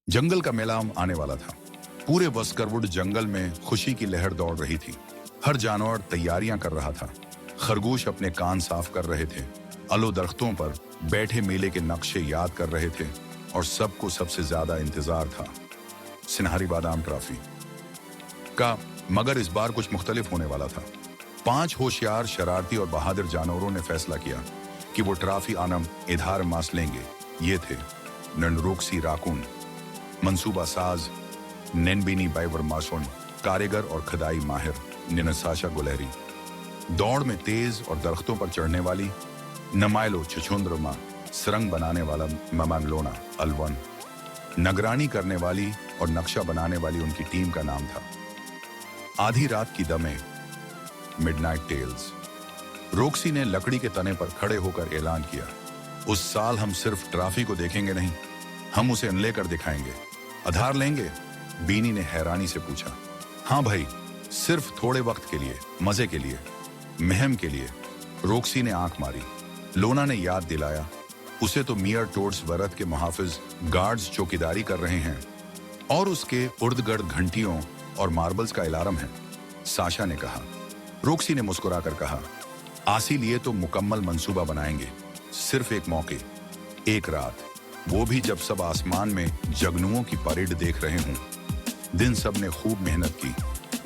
जंगल का मेला आने वाला था। पूरे वस्करवुड जंगल में खुशी की लहर दौड़ रही थी। हर जानवर तैयारियां कर रहा था। खरगोश अपने कान साफ कर रहे थे, अलो दरख्तों पर बैठे मेले के नक्शे याद कर रहे थे और सबको सबसे ज्यादा इंतजार था सिनहरी बादाम ट्रॉफी का। मगर इस बार कुछ मुख्तलिफ होने वाला था। 5 होशियार, शरारती और बहादुर जानवरों ने फैसला किया कि वो ट्रॉफी आनम इधार मास लेंगे। ये थे नंडरोक्सी राकून, मंसूबा साज नेनबिनी बाइवर मासोन, कारीगर और खदाई माहिर निनसाशा गुलहरी, दौड़ में तेज और दरख्तों पर चढ़ने वाली नमाइलो छछुंद्रमा, सुरंग बनाने वाला ममांगलोना अलवन, निगरानी करने वाली और नक्शा बनाने वाली उनकी टीम का नाम था आधी रात की दमे मिडनाइट टेल्स। रोक्सी ने लकड़ी के तने पर खड़े होकर ऐलान किया, उस साल हम सिर्फ ट्रॉफी को देखेंगे नहीं, हम उसे अनले कर दिखाएंगे। आधार लेंगे? बीनी ने हैरानी से पूछा। हाँ भाई, सिर्फ थोड़े वक्त के लिए, मजे के लिए, महम के लिए। रोक्सी ने आंख मारी। लोना ने याद दिलाया, उसे तो मियर टोड्स वरत के मुहाफिज गार्ड्स चौकीदारी कर रहे हैं और उसके उर्द गर्द घंटियों और मार्बल्स का अलार्म है। साशा ने कहा। रोक्सी ने मुस्कुराकर कहा, आसी लिए तो मुकम्मल मंसूबा बनाएंगे, सिर्फ एक मौके, एक रात, वो भी जब सब आसमान में जगनुओं की परेड देख रहे हों। दिन सब ने खूब मेहनत की।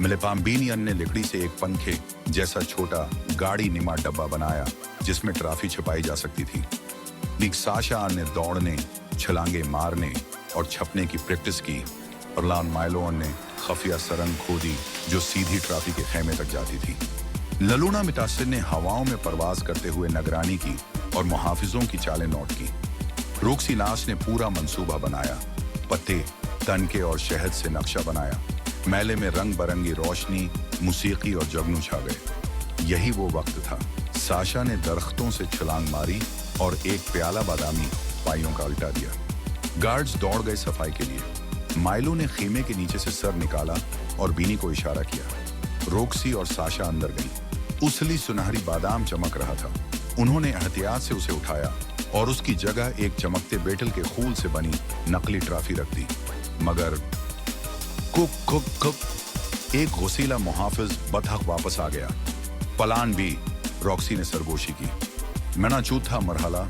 मिलेपाम्बीनियन ने लकड़ी से एक पंखे जैसा छोटा गाड़ी निमा डब्बा बनाया जिसमें ट्रॉफी छिपाई जा सकती थी। साशा ने दौड़ने, छलांगे मारने और छपने की प्रैक्टिस की और लान माइलोन ने खफिया सरंग खोदी जो सीधी ट्रॉफी के खेमे तक जाती थी। ललूना मितासिर ने हवाओं में परवाज करते हुए निगरानी की और मुहाफिजों की चालें नोट की। रोक्सी नास ने पूरा मंसूबा बनाया, पत्ते, तनके और शहद से नक्शा बनाया। मेले में रंग बरंगी रोशनी, मूसीकी और जगनू छा गए। यही वो वक्त था। साशा ने दरख्तों से छलांग मारी और एक प्याला बादामी पाइयों का उल्टा दिया। गार्ड्स दौड़ गए सफाई के लिए। माइलो ने खीमे के नीचे से सर निकाला और बीनी को इशारा किया। रोक्सी और साशा अंदर गई। उसली सुनहरी बादाम चमक रहा था। उन्होंने एहतियात से उसे उठाया और उसकी जगह एक चमकते बेटल के खूल से बनी नकली ट्रॉफी रख दी। मगर कुक कुक कुक, एक घोसीला मुहाफिज बतख वापस आ गया। पलान भी, रॉक्सी ने सरगोशी की। मना चूथा मरहला,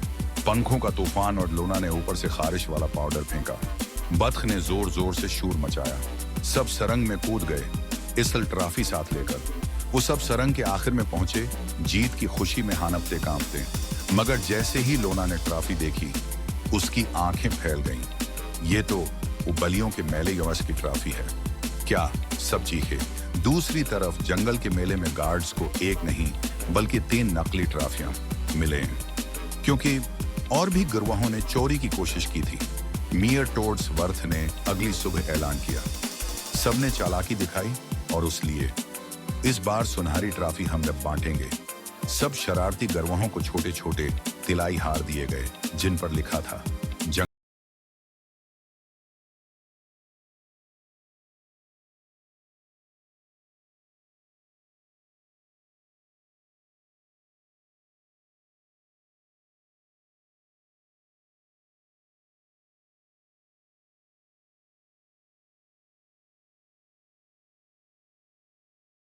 पंखों का तूफान और लोना ने ऊपर से खारिश वाला पाउडर फेंका। बतख ने जोर जोर से शूर मचाया। सब सरंग में कूद गए, इसल ट्रॉफी साथ लेकर। वो सब सरंग के आखिर में पहुंचे, जीत की खुशी में हानपते कांपते। मगर जैसे ही लोना ने ट्रॉफी देखी, उसकी आंखें फैल गईं। ये तो वो बलियों के मेले यवश की ट्रॉफी है। क्या? सब चीखे। दूसरी तरफ जंगल के मेले में गार्ड्स को एक नहीं बल्कि 3 नकली ट्रॉफियां मिले हैं, क्योंकि और भी गिरवाहों ने चोरी की कोशिश की थी। मियर टोड्स वर्थ ने अगली सुबह ऐलान किया। सबने चालाकी दिखाई और उस लिए इस बार सुनहरी ट्रॉफी हम जब बांटेंगे। सब शरारती गिरवाहों को छोटे छोटे तिलाई हार दिए गए जिन पर लिखा था,